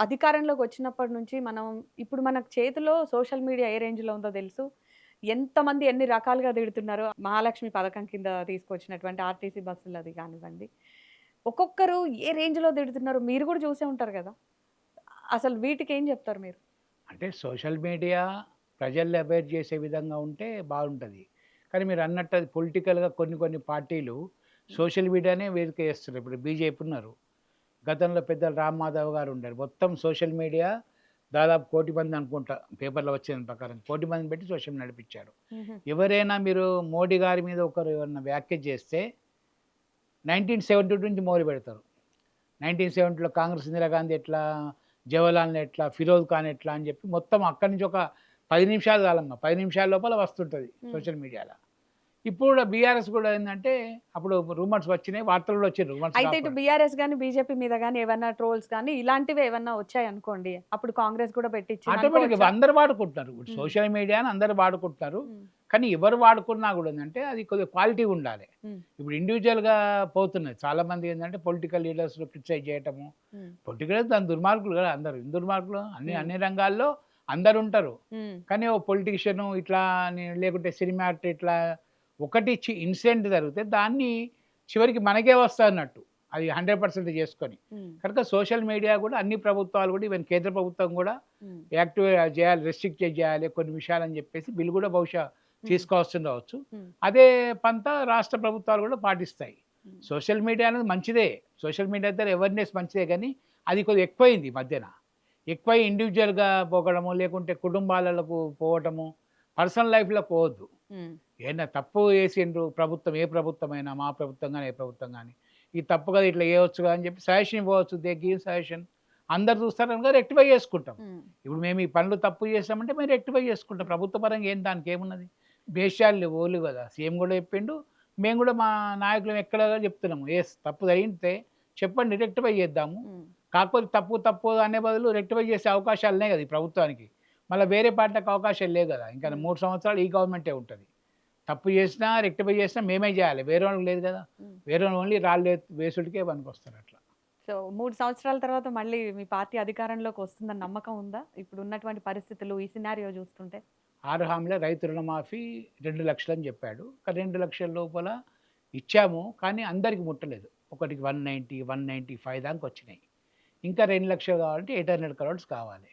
అధికారంలోకి వచ్చినప్పటి నుంచి మనం ఇప్పుడు మనకు చేతిలో సోషల్ మీడియా ఏ రేంజ్‌లో ఉందో తెలుసు. ఎంతమంది ఎన్ని రకాలుగా తిడుతున్నారో మహాలక్ష్మి పథకం కింద తీసుకొచ్చినటువంటి ఆర్టీసీ బస్సులది కానివ్వండి. ఒక్కొక్కరు ఏ రేంజ్‌లో తిడుతున్నారో మీరు కూడా చూసే ఉంటారు కదా! అసలు వీటికేం చెప్తారు మీరు? అంటే సోషల్ మీడియా ప్రజల్ని అవేర్ చేసే విధంగా ఉంటే బాగుంటది. కానీ మీరన్నట్టు అది పొలిటికల్‌గా కొన్ని కొన్ని పార్టీలు హ్మ్. సోషల్ మీడియానే వేదిక చేస్తున్నారు. ఇప్పుడు బీజేపీ ఉన్నారు. గతంలో పెద్దలు రామ్ మాధవ్ గారు ఉండారు. మొత్తం సోషల్ మీడియా దాదాపు 1,00,00,000 మంది అనుకుంటా పేపర్‌లో వచ్చిన ప్రకారం 1,00,00,000 మందిని పెట్టి సోషల్ నడిపించారు. హుహు. ఎవరైనా మీరు మోడీ గారి మీద ఒకరు ఏమన్నా వ్యాఖ్య చేస్తే 1972 నుంచి మొదలుపెడతారు. 1970లో కాంగ్రెస్ ఇందిరాగాంధీ ఎట్లా, జవహర్లాల్ ఎట్లా, ఫిరోజ్ ఖాన్ ఎట్లా అని చెప్పి మొత్తం అక్కడి నుంచి ఒక 10 నిమిషాలు కాదమ్మా. 10 నిమిషాల లోపల వస్తుంటది హ్మ్. సోషల్ మీడియాలో. ఇప్పుడు కూడా బీఆర్ఎస్ కూడా ఏందంటే అప్పుడు రూమర్స్ వచ్చినాయి. వార్తలు కూడా వచ్చినాయి రూమర్స్ అయితే ఇటు కాకుండా. బీఆర్ఎస్ గాని, బీజేపీ మీద గాని ఏవన్నా ట్రోల్స్ గాని ఇలాంటివి ఏవన్నా వచ్చాయనుకోండి. అప్పుడు కాంగ్రెస్ కూడా పెట్టిచ్చింది ఆటోమేటిక్‌గా అనుకోవచ్చా? అందరూ వాడుకుంటున్నారు. ఇప్పుడు హ్మ్. సోషల్ మీడియాని అందరూ వాడుకుంటున్నారు. హ్మ్. కానీ ఎవరు వాడుకున్నా కూడా ఏందంటే అది కొద్దిగా క్వాలిటీ ఉండాలి. హ్మ్. ఇప్పుడు ఇండివిడ్యువల్‌గా పోతున్నది. చాలామంది ఏందంటే పొలిటికల్ లీడర్స్‌ని క్రిటిసైజ్ చేయటము. హ్మ్. పొలిటికల్ దాని దుర్మార్గులు కదా అందరూ. ఏం దుర్మార్గులు అన్ని హ్మ్. అన్ని రంగాల్లో అందరుంటారు. హ్మ్. కానీ ఓ పొలిటీషియను ఇట్లా అని లేకుంటే సినిమా యాక్టర్ ఇట్లా ఒకటి ఇన్సిడెంట్ జరిగితే దాన్ని చివరికి మనకే వస్తదన్నట్టు. అది 100% చేసుకొని. హ్మ్. కనుక సోషల్ మీడియా గూడా అన్ని ప్రభుత్వాలు గూడా ఈవెన్ కేంద్ర ప్రభుత్వం గూడా హ్మ్. యాక్టివ్ జేయాలి, రెస్ట్రిక్ట్ చేయాలి కొన్ని విషయాలని జెప్పేసి బిల్ గూడా బహుశా హ్మ్. తీసుకొస్తుండవచ్చు. హ్మ్. అదే పంతా రాష్ట్ర ప్రభుత్వాలు గూడా పాటిస్తాయి. హ్మ్. సోషల్ మీడియా అనేది మంచిదే. సోషల్ మీడియా ద్వారా అవేర్‌నెస్ మంచిదే గానీ, అది కొద్దిగా ఎక్కువైంది ఈ మధ్యన. ఎక్కువై ఇండివిడ్యువల్‌గా పోకడము, లేకుంటే కుటుంబాలలకు పోవటము, పర్సనల్ లైఫ్‌లో పోవద్దు. హ్మ్. ఏదైనా తప్పు చేసిండ్రు ప్రభుత్వం, ఏ ప్రభుత్వమైనా, మా ప్రభుత్వం గాని, ఏ ప్రభుత్వం గాని, ఇది తప్పు కదా! ఇట్లా చేయొచ్చుగా అని చెప్పి సజెషన్ ఇవ్వవచ్చు. They give suggestion. అందరూ చూస్తారు కనుక రెక్టిఫై చేసుకుంటాం. హ్మ్. ఇప్పుడు మేము ఈ పనులు తప్పు చేసామంటే మేము రెక్టిఫై చేసుకుంటాం. హ్మ్. ప్రభుత్వ పరంగా దానికేమున్నది? భేషాలు ఓలు కదా! సీఎం కూడా చెప్పిండు. మేము కూడా మా నాయకులం ఎక్కడ చెప్తున్నాము. తప్పు అయింటే చెప్పండి రెక్టిఫై చేద్దాము. హ్మ్. కాకపోతే తప్పు, తప్పు అనే బదులు రెక్టిఫై చేసే అవకాశాలున్నాయి కదా! ఈ ప్రభుత్వానికి. మళ్ళా వేరే పార్టీలకు అవకాశాలు లేవు కదా! ఇంకా హ్మ్. 3 సంవత్సరాలు ఈ గవర్నమెంటే ఉంటది. తప్పు చేసినా, రెక్టిఫై చేసినా మేమే జేయాలి. వేరేవాళ్ళకి లేదు గదా! హ్మ్. వేరేవాళ్ళు ఓన్లీ రాళ్ళు వేసుడికే పనికొస్తారట్లా. సో, 3 సంవత్సరాల తర్వాత మళ్ళీ మీ పార్టీ అధికారంలోకి వస్తుందని నమ్మకం ఉందా? ఇప్పుడున్నటువంటి పరిస్థితులు, ఈ సినారియో చూస్తుంటే? 6 హామీలో రైతు రుణమాఫీ 2,00,000 అని జెప్పాడు. కానీ 2,00,000 లోపల ఇచ్చాము. కానీ అందరికి ముట్టలేదు. ఒకటికి 190, 195 దాకొచ్చినాయి. ఇంకా 2,00,000 కావాలంటే 800 క్రోర్స్ కావాలి.